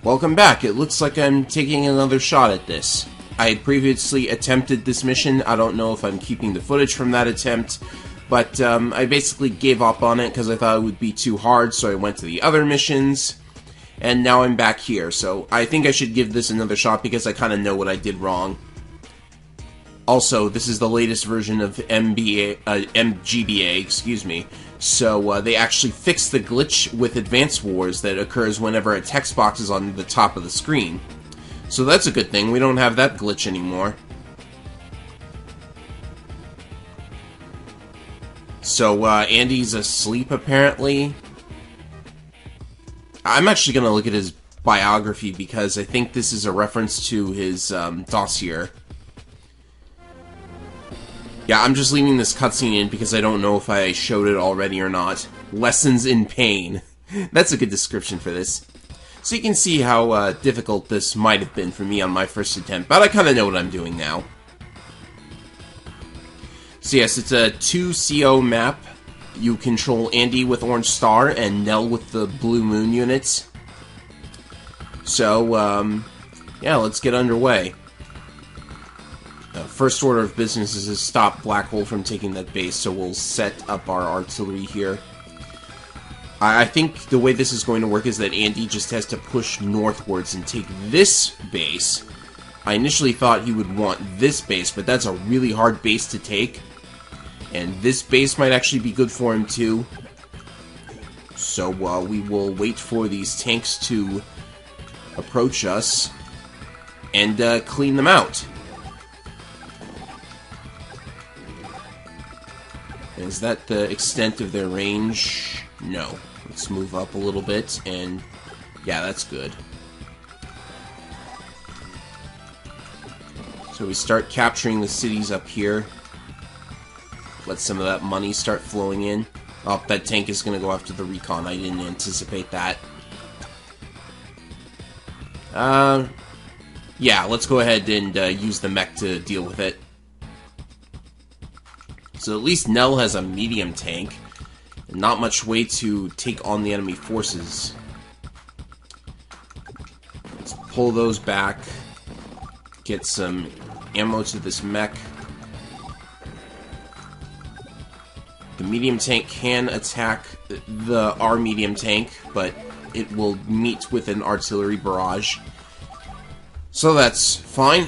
Welcome back. It looks like I'm taking another shot at this. I had previously attempted this mission. I don't know if I'm keeping the footage from that attempt, but I basically gave up on it because I thought it would be too hard, so I went to the other missions, and now I'm back here. So I think I should give this another shot because I kind of know what I did wrong. Also, this is the latest version of MGBA, excuse me. So they actually fixed the glitch with Advance Wars that occurs whenever a text box is on the top of the screen. So that's a good thing. We don't have that glitch anymore. So Andy's asleep apparently. I'm actually going to look at his biography because I think this is a reference to his dossier. Yeah, I'm just leaving this cutscene in because I don't know if I showed it already or not. Lessons in pain. That's a good description for this. So you can see how difficult this might have been for me on my first attempt, but I kind of know what I'm doing now. So yes, it's a 2CO map. You control Andy with Orange Star and Nell with the Blue Moon units. So, yeah, let's get underway. First order of business is to stop Black Hole from taking that base, so we'll set up our artillery here. I think the way this is going to work is that Andy just has to push northwards and take this base. I initially thought he would want this base, but that's a really hard base to take. And this base might actually be good for him too. So we will wait for these tanks to approach us and clean them out. Is that the extent of their range? No. Let's move up a little bit, and yeah, that's good. So we start capturing the cities up here. Let some of that money start flowing in. Oh, that tank is going to go after the recon. I didn't anticipate that. Yeah, let's go ahead and use the mech to deal with it. So at least Nell has a medium tank. Not much way to take on the enemy forces. Let's pull those back. Get some ammo to this mech. The medium tank can attack our medium tank, but it will meet with an artillery barrage. So that's fine.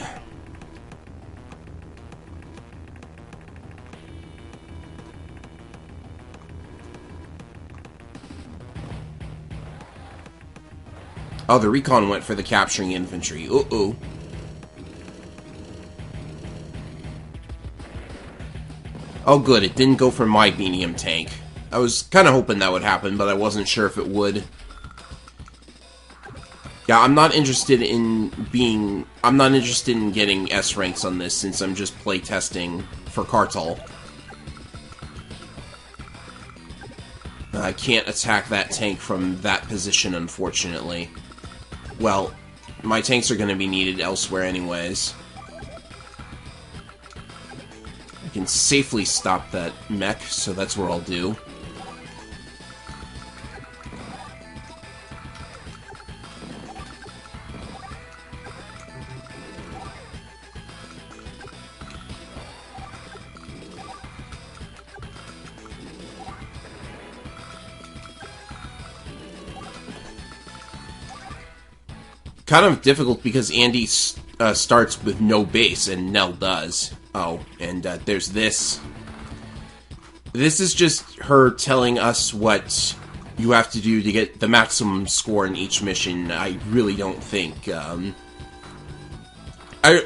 Oh, the recon went for the capturing infantry. Uh-oh. Oh, good. It didn't go for my medium tank. I was kind of hoping that would happen, but I wasn't sure if it would. Yeah, I'm not interested in getting S ranks on this since I'm just playtesting for Kartal. I can't attack that tank from that position, unfortunately. Well, my tanks are going to be needed elsewhere anyways. I can safely stop that mech, so that's what I'll do. Kind of difficult because Andy starts with no base and Nell does. Oh, and there's this. This is just her telling us what you have to do to get the maximum score in each mission. I really don't think I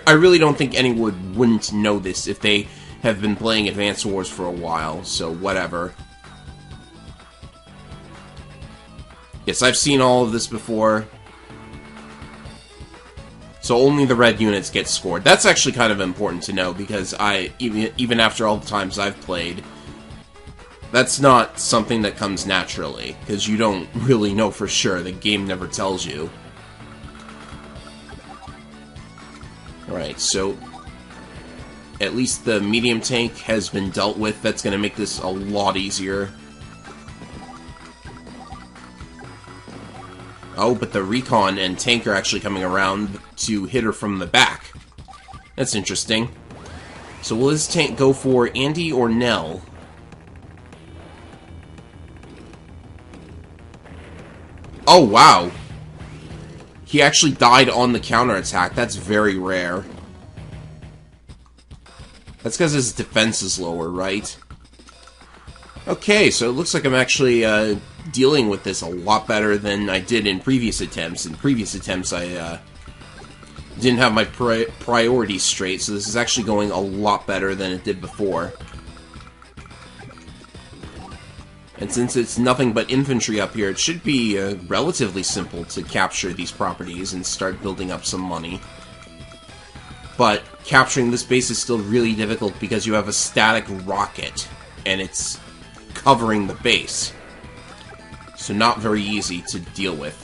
really don't think anyone wouldn't know this if they have been playing Advance Wars for a while, so whatever. Yes, I've seen all of this before. So only the red units get scored. That's actually kind of important to know because even after all the times I've played, that's not something that comes naturally because you don't really know for sure. The game never tells you. Alright, so at least the medium tank has been dealt with. That's going to make this a lot easier. Oh, but the recon and tank are actually coming around to hit her from the back. That's interesting. So will this tank go for Andy or Nell? Oh, wow. He actually died on the counterattack. That's very rare. That's because his defense is lower, right? Okay, so it looks like I'm actually dealing with this a lot better than I did in previous attempts. In previous attempts, I didn't have my priorities straight, so this is actually going a lot better than it did before. And since it's nothing but infantry up here, it should be relatively simple to capture these properties and start building up some money. But capturing this base is still really difficult because you have a static rocket, and it's covering the base. So not very easy to deal with.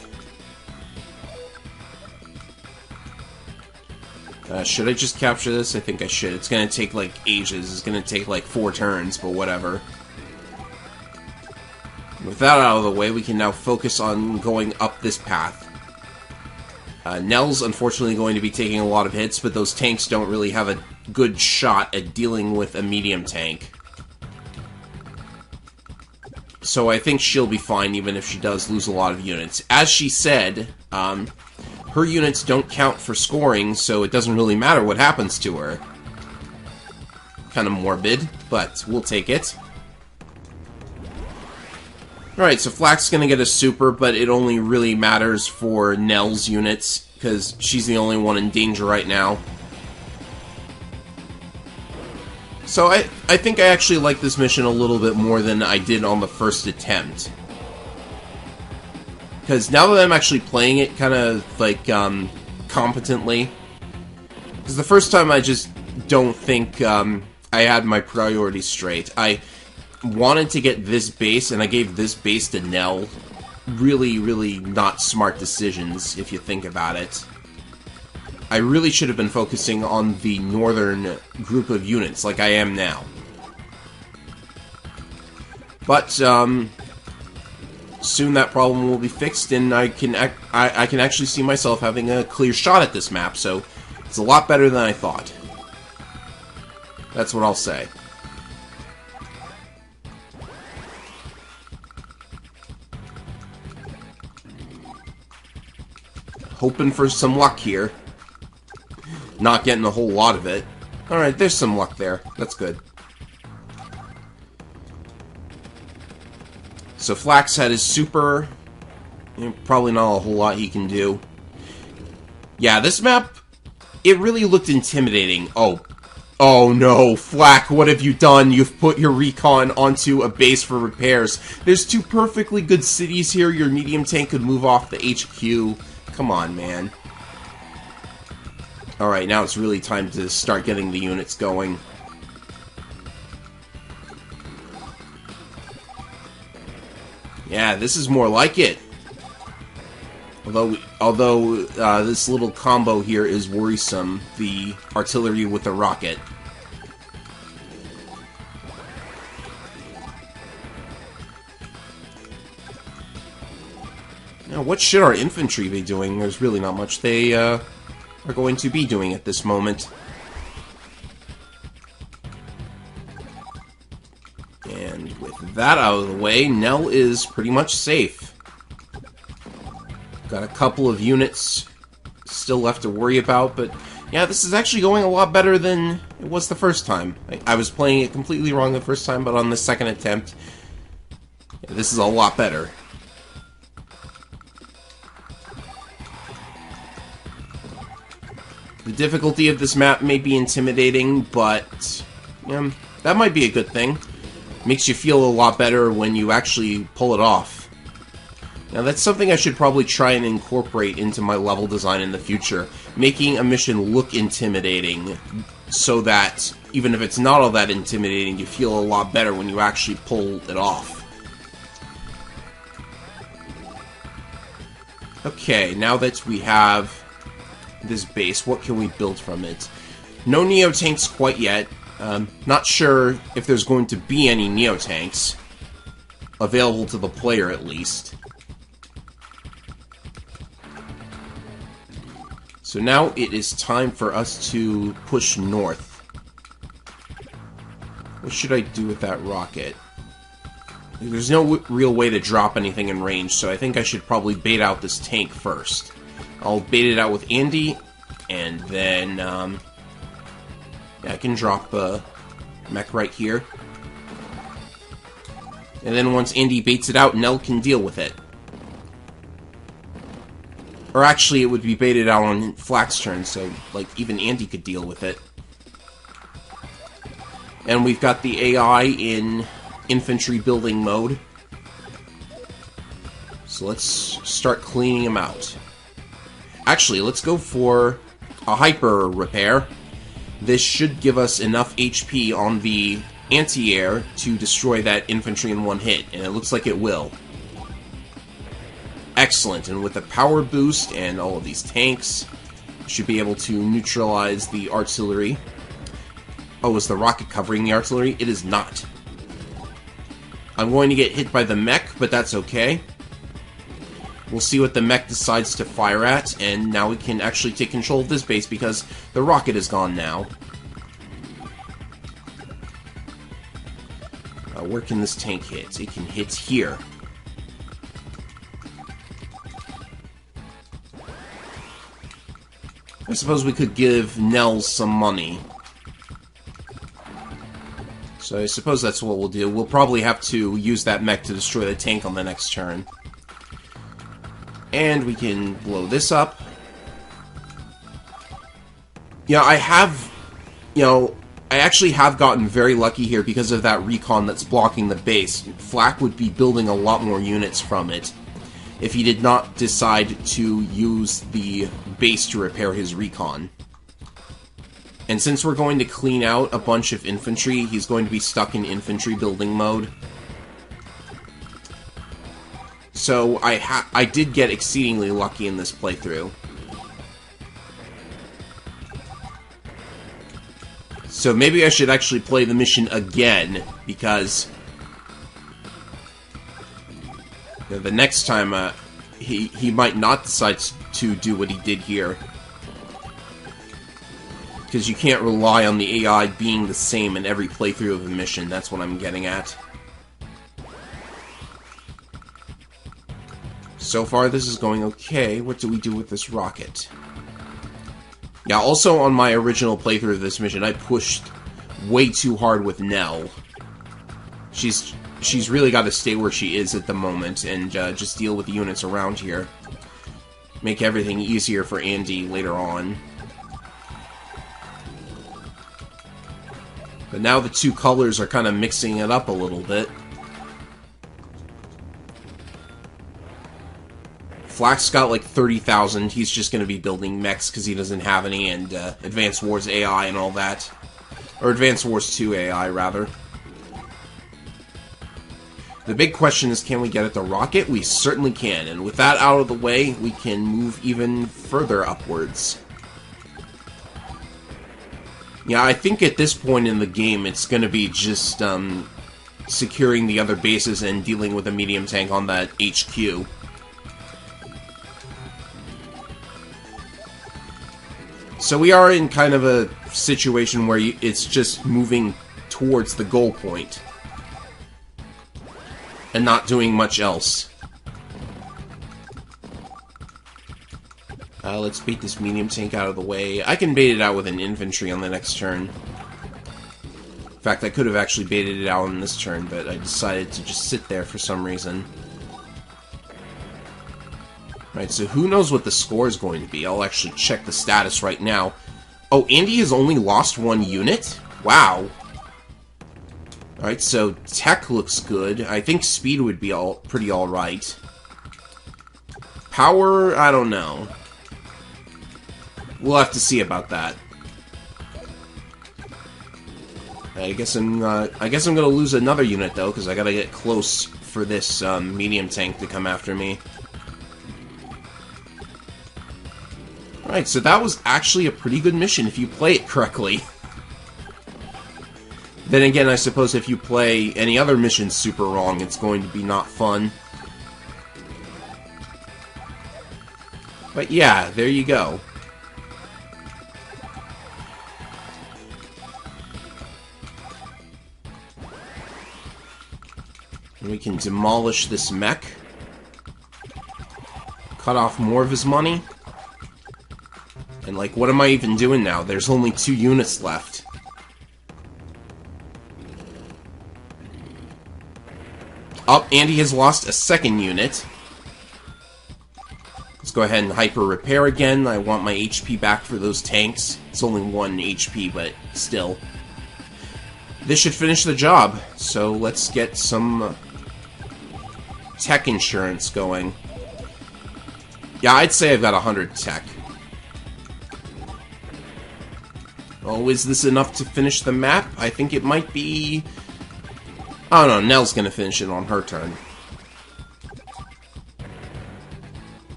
Should I just capture this? I think I should. It's gonna take like ages. It's gonna take like 4 turns, but whatever. With that out of the way, we can now focus on going up this path. Nell's unfortunately going to be taking a lot of hits, but those tanks don't really have a good shot at dealing with a medium tank. So I think she'll be fine even if she does lose a lot of units. As she said, her units don't count for scoring, so it doesn't really matter what happens to her. Kind of morbid, but we'll take it. Alright, so Flak's gonna get a super, but it only really matters for Nell's units, because she's the only one in danger right now. So I think I actually like this mission a little bit more than I did on the first attempt. Because now that I'm actually playing it kind of, like, competently, because the first time I just don't think I had my priorities straight. I wanted to get this base, and I gave this base to Nell. Really, really not smart decisions, if you think about it. I really should have been focusing on the northern group of units, like I am now. But, soon that problem will be fixed, and I can actually see myself having a clear shot at this map, so it's a lot better than I thought. That's what I'll say. Hoping for some luck here. Not getting a whole lot of it. Alright, there's some luck there. That's good. So Flak's had his super. Probably not a whole lot he can do. Yeah, this map, it really looked intimidating. Oh no, Flak, what have you done? You've put your recon onto a base for repairs. There's 2 perfectly good cities here. Your medium tank could move off the HQ. Come on, man. Alright, now it's really time to start getting the units going. Yeah, this is more like it. Although this little combo here is worrisome, the artillery with the rocket. Now, what should our infantry be doing? There's really not much they are going to be doing at this moment. And with that out of the way, Nell is pretty much safe. Got a couple of units still left to worry about, but yeah, this is actually going a lot better than it was the first time. I was playing it completely wrong the first time, but on the second attempt, yeah, this is a lot better. The difficulty of this map may be intimidating, but that might be a good thing. Makes you feel a lot better when you actually pull it off. Now that's something I should probably try and incorporate into my level design in the future. Making a mission look intimidating, so that even if it's not all that intimidating, you feel a lot better when you actually pull it off. Okay, now that we have this base, what can we build from it? No Neo-tanks quite yet. Not sure if there's going to be any Neo-tanks available to the player, at least. So now it is time for us to push north. What should I do with that rocket? There's no real way to drop anything in range, so I think I should probably bait out this tank first. I'll bait it out with Andy, and then, yeah, I can drop the mech right here. And then once Andy baits it out, Nell can deal with it. Or actually, it would be baited out on Flak's turn, so, like, even Andy could deal with it. And we've got the AI in infantry building mode. So let's start cleaning them out. Actually, let's go for a hyper repair. This should give us enough HP on the anti-air to destroy that infantry in one hit, and it looks like it will. Excellent, and with the power boost and all of these tanks, should be able to neutralize the artillery. Oh, is the rocket covering the artillery? It is not. I'm going to get hit by the mech, but that's okay. We'll see what the mech decides to fire at, and now we can actually take control of this base because the rocket is gone now. Where can this tank hit? It can hit here. I suppose we could give Nell some money. So I suppose that's what we'll do. We'll probably have to use that mech to destroy the tank on the next turn. And we can blow this up. Yeah, I actually have gotten very lucky here because of that recon that's blocking the base. Flak would be building a lot more units from it if he did not decide to use the base to repair his recon. And since we're going to clean out a bunch of infantry, he's going to be stuck in infantry building mode. So I did get exceedingly lucky in this playthrough. So maybe I should actually play the mission again, because the next time he might not decide to do what he did here. Because you can't rely on the AI being the same in every playthrough of a mission, that's what I'm getting at. So far this is going okay. What do we do with this rocket? Yeah, also on my original playthrough of this mission, I pushed way too hard with Nell. She's really got to stay where she is at the moment and just deal with the units around here. Make everything easier for Andy later on. But now the two colors are kind of mixing it up a little bit. Flak's got like 30,000. He's just going to be building mechs because he doesn't have any, and Advanced Wars AI and all that. Or Advanced Wars 2 AI, rather. The big question is, can we get at the rocket? We certainly can, and with that out of the way, we can move even further upwards. Yeah, I think at this point in the game, it's going to be just securing the other bases and dealing with a medium tank on that HQ. So we are in kind of a situation where it's just moving towards the goal point and not doing much else. Let's bait this medium tank out of the way. I can bait it out with an infantry on the next turn. In fact, I could have actually baited it out on this turn, but I decided to just sit there for some reason. Right, so who knows what the score is going to be? I'll actually check the status right now. Oh, Andy has only lost one unit? Wow. Alright, so tech looks good. I think speed would be pretty alright. Power, I don't know. We'll have to see about that. I guess I'm gonna lose another unit though, because I gotta get close for this medium tank to come after me. Alright, so that was actually a pretty good mission if you play it correctly. Then again, I suppose if you play any other mission super wrong, it's going to be not fun. But yeah, there you go. And we can demolish this mech. Cut off more of his money. And, like, what am I even doing now? There's only 2 units left. Oh, and he has lost a 2nd unit. Let's go ahead and hyper repair again. I want my HP back for those tanks. It's only 1 HP, but still. This should finish the job. So let's get some tech insurance going. Yeah, I'd say I've got 100 tech. Oh, is this enough to finish the map? I think it might be... Oh no, Nell's gonna finish it on her turn.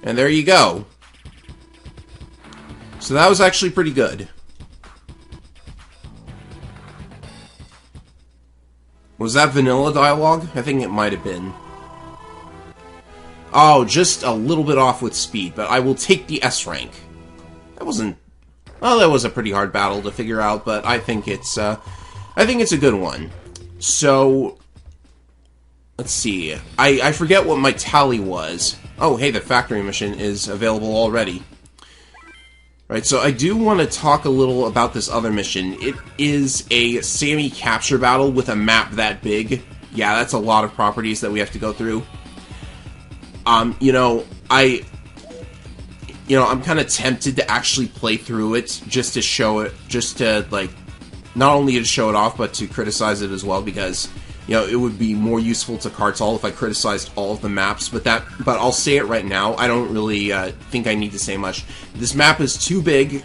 And there you go. So that was actually pretty good. Was that vanilla dialogue? I think it might have been. Oh, just a little bit off with speed, but I will take the S rank. That wasn't... Well, that was a pretty hard battle to figure out, but I think it's a good one. So, let's see. I forget what my tally was. Oh, hey, the factory mission is available already. Right, so I do want to talk a little about this other mission. It is a Sammy capture battle with a map that big. Yeah, that's a lot of properties that we have to go through. I'm kind of tempted to actually play through it just to show it, just to, like, not only to show it off, but to criticize it as well, because, you know, it would be more useful to Kartal if I criticized all of the maps, but I'll say it right now, I don't really think I need to say much. This map is too big,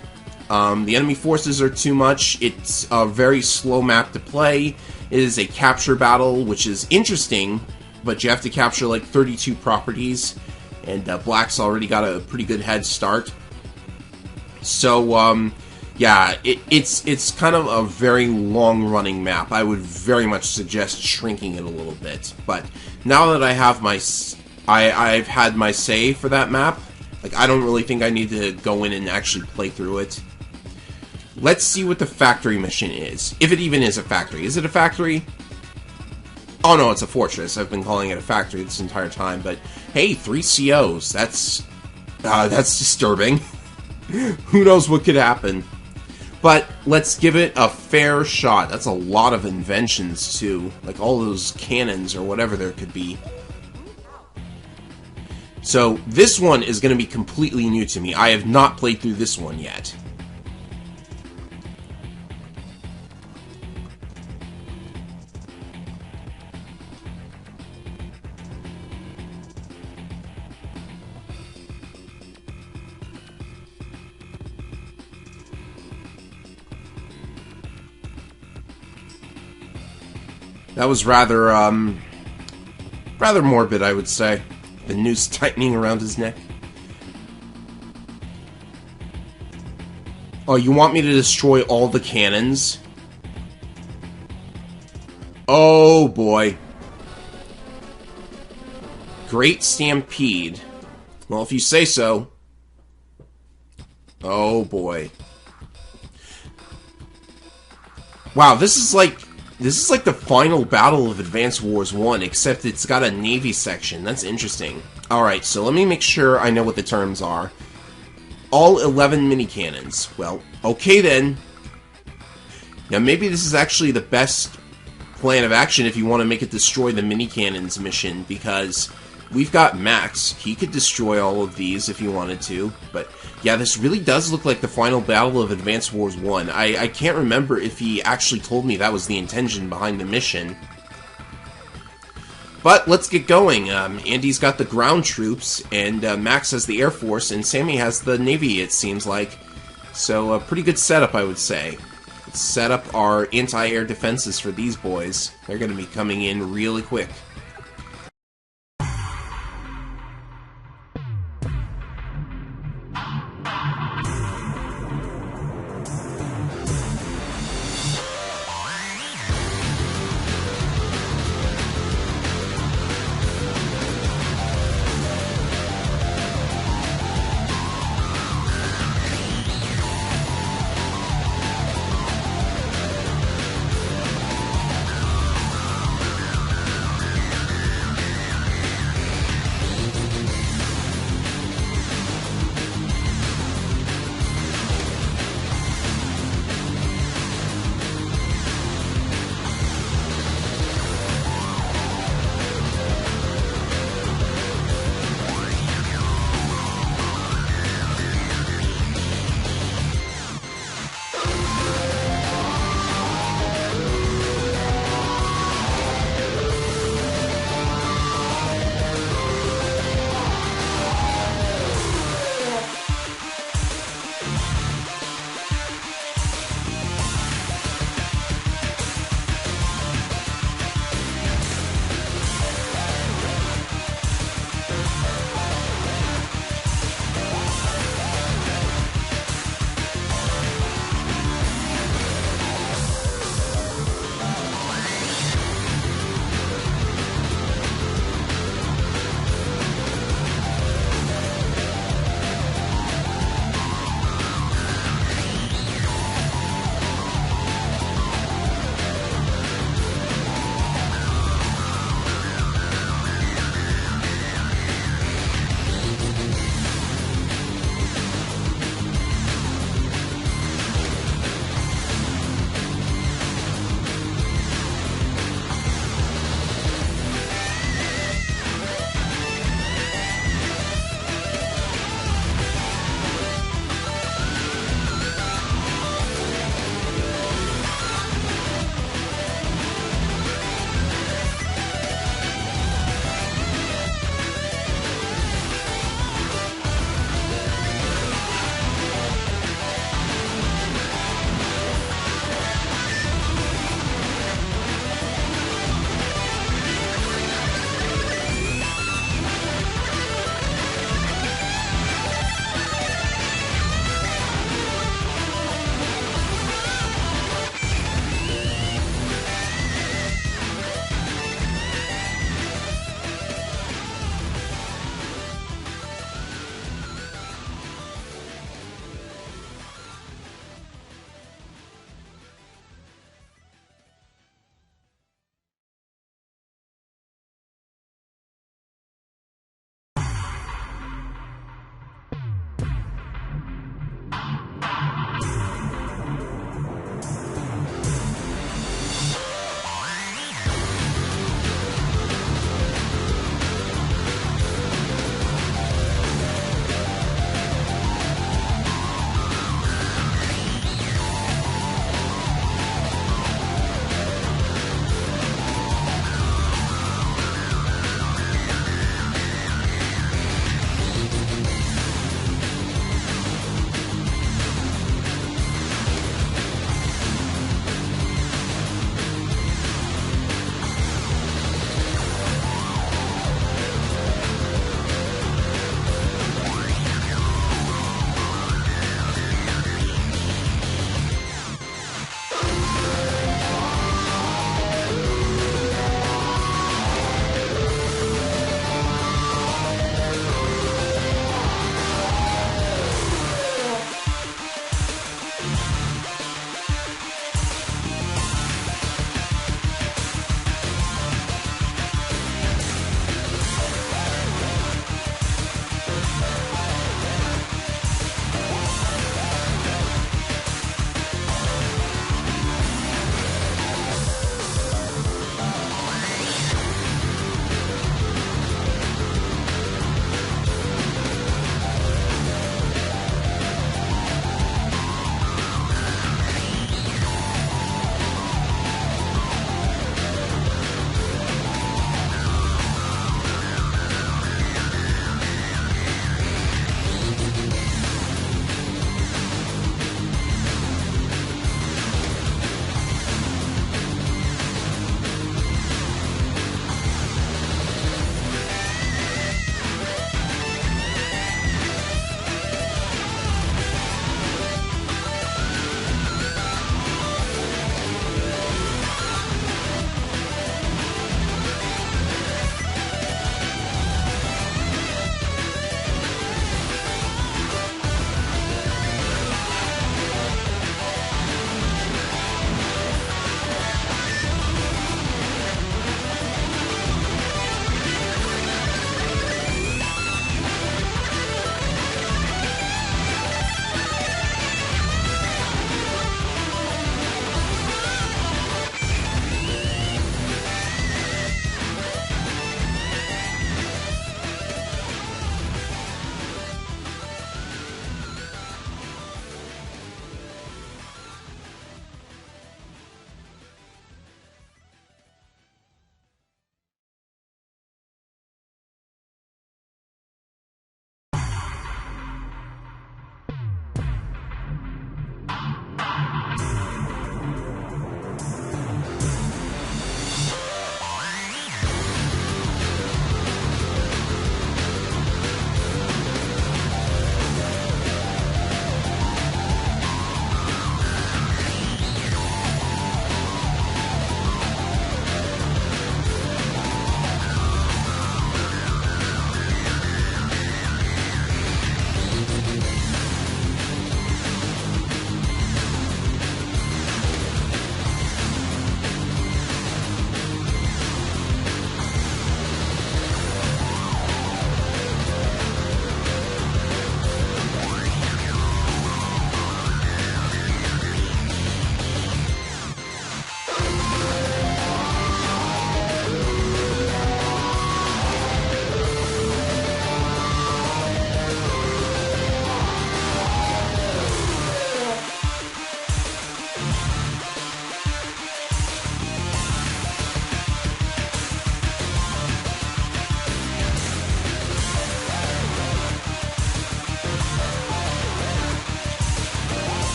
the enemy forces are too much, it's a very slow map to play, it is a capture battle, which is interesting, but you have to capture, like, 32 properties, and Black's already got a pretty good head start. So, yeah, it's kind of a very long-running map. I would very much suggest shrinking it a little bit. But now that I have I've had my say for that map, like, I don't really think I need to go in and actually play through it. Let's see what the factory mission is. If it even is a factory. Is it a factory? Oh no, it's a fortress. I've been calling it a factory this entire time, but hey, 3 COs. That's disturbing. Who knows what could happen? But let's give it a fair shot. That's a lot of inventions too, like all those cannons or whatever there could be. So this one is going to be completely new to me. I have not played through this one yet. That was rather morbid, I would say. The noose tightening around his neck. Oh, you want me to destroy all the cannons? Oh, boy. Great Stampede. Well, if you say so. Oh, boy. Wow, this is like the final battle of Advance Wars 1, except it's got a Navy section. That's interesting. Alright, so let me make sure I know what the terms are. All 11 mini-cannons. Well, okay then. Now maybe this is actually the best plan of action if you want to make it destroy the mini-cannons mission, because we've got Max. He could destroy all of these if he wanted to, but yeah, this really does look like the final battle of Advance Wars 1. I can't remember if he actually told me that was the intention behind the mission. But let's get going. Andy's got the ground troops, and Max has the Air Force, and Sammy has the Navy, it seems like. So a pretty good setup, I would say. Let's set up our anti-air defenses for these boys. They're going to be coming in really quick.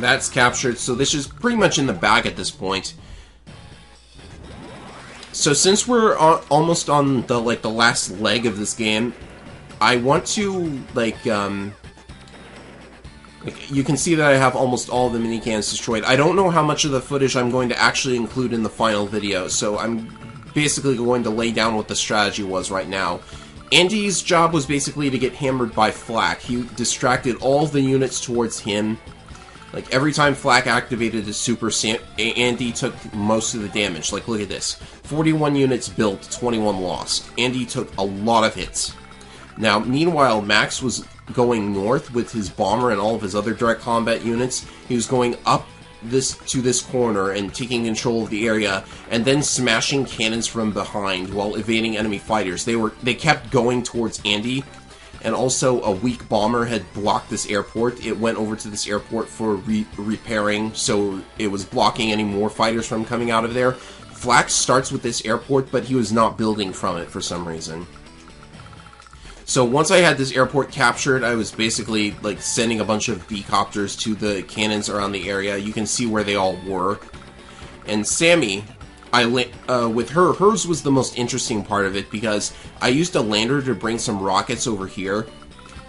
That's captured, so this is pretty much in the bag at this point. So since we're almost on the last leg of this game, I want to you can see that I have almost all the minicans destroyed. I don't know how much of the footage I'm going to actually include in the final video, so I'm basically going to lay down what the strategy was right now. Andy's job was basically to get hammered by Flak. He distracted all the units towards him. Like, every time Flak activated his super, Andy took most of the damage. Like, look at this. 41 units built, 21 lost. Andy took a lot of hits. Now, meanwhile, Max was going north with his bomber and all of his other direct combat units. He was going up to this corner and taking control of the area, and then smashing cannons from behind while evading enemy fighters. They kept going towards Andy, and also a weak bomber had blocked this airport. It went over to this airport for repairing, so it was blocking any more fighters from coming out of there. Flak starts with this airport, but he was not building from it for some reason. So once I had this airport captured, I was basically like sending a bunch of B-copters to the cannons around the area. You can see where they all were. And Sammy, with hers was the most interesting part of it, because I used a lander to bring some rockets over here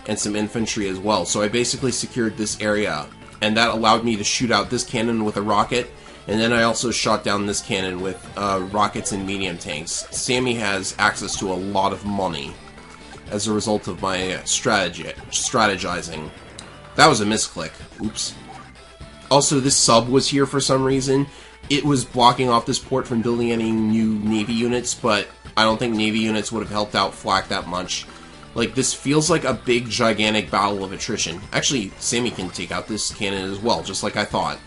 and some infantry as well. So I basically secured this area, and that allowed me to shoot out this cannon with a rocket, and then I also shot down this cannon with rockets and medium tanks. Sammy has access to a lot of money as a result of my strategizing. That was a misclick. Oops. Also, this sub was here for some reason. It was blocking off this port from building any new Navy units, but I don't think Navy units would have helped out Flak that much. Like, this feels like a big, gigantic battle of attrition. Actually, Sammy can take out this cannon as well, just like I thought.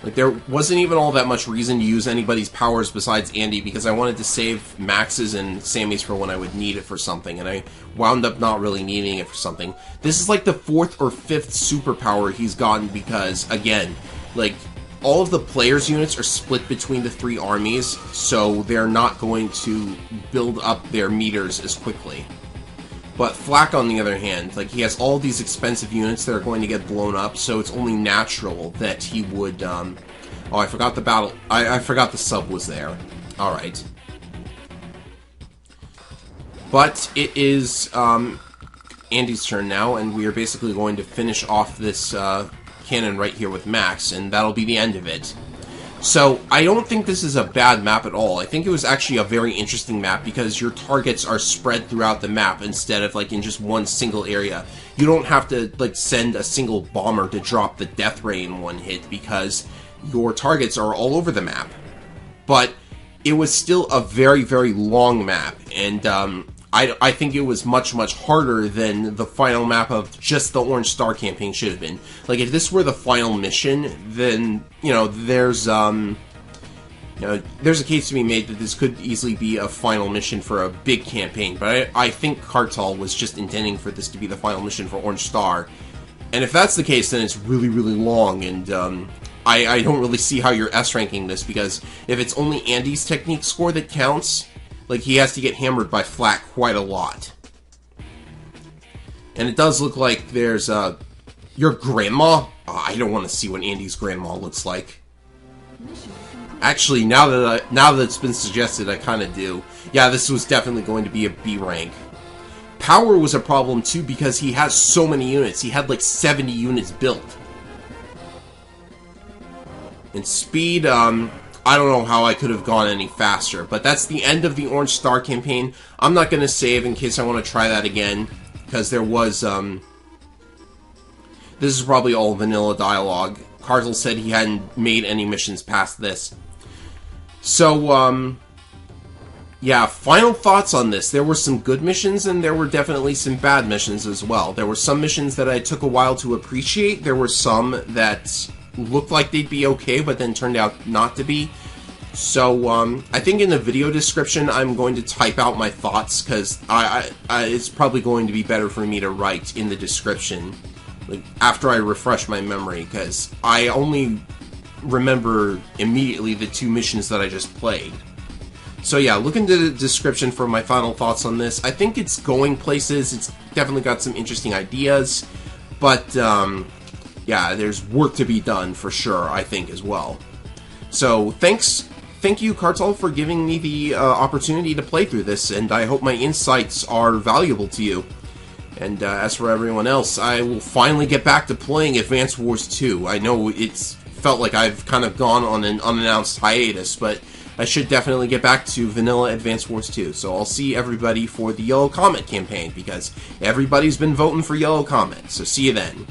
Like, there wasn't even all that much reason to use anybody's powers besides Andy, because I wanted to save Max's and Sammy's for when I would need it for something, and I wound up not really needing it for something. This is like the 4th or 5th superpower he's gotten, because, again, like, all of the players' units are split between the 3 armies, so they're not going to build up their meters as quickly. But Flak, on the other hand, like, he has all these expensive units that are going to get blown up, so it's only natural that he would, oh, I forgot the battle. I forgot the sub was there. Alright. But it is, Andy's turn now, and we are basically going to finish off this, cannon right here with Max, and that'll be the end of it. So, I don't think this is a bad map at all. I think it was actually a very interesting map, because your targets are spread throughout the map instead of, like, in just one single area. You don't have to, like, send a single bomber to drop the Deathray in one hit, because your targets are all over the map. But it was still a very, very long map, and, I think it was much, much harder than the final map of just the Orange Star campaign should have been. Like, if this were the final mission, then, you know, there's a case to be made that this could easily be a final mission for a big campaign, but I think Kartal was just intending for this to be the final mission for Orange Star. And if that's the case, then it's really, really long, and, I don't really see how you're S-ranking this, because if it's only Andy's technique score that counts, like, he has to get hammered by Flak quite a lot. And it does look like there's, your grandma? Oh, I don't want to see what Andy's grandma looks like. Actually, now that it's been suggested, I kind of do. Yeah, this was definitely going to be a B rank. Power was a problem, too, because he has so many units. He had, like, 70 units built. And speed, I don't know how I could have gone any faster, but that's the end of the Orange Star campaign. I'm not going to save in case I want to try that again, because there was, this is probably all vanilla dialogue. Kartal said he hadn't made any missions past this. So, yeah, final thoughts on this. There were some good missions, and there were definitely some bad missions as well. There were some missions that I took a while to appreciate. There were some that looked like they'd be okay, but then turned out not to be. So, I think in the video description, I'm going to type out my thoughts, because it's probably going to be better for me to write in the description, like, after I refresh my memory, because I only remember immediately the 2 missions that I just played. So yeah, look into the description for my final thoughts on this. I think it's going places. It's definitely got some interesting ideas, but, yeah, there's work to be done for sure, I think, as well. So, thank you, Kartal, for giving me the opportunity to play through this, and I hope my insights are valuable to you. And as for everyone else, I will finally get back to playing Advance Wars 2. I know it's felt like I've kind of gone on an unannounced hiatus, but I should definitely get back to vanilla Advance Wars 2. So I'll see everybody for the Yellow Comet campaign, because everybody's been voting for Yellow Comet. So see you then.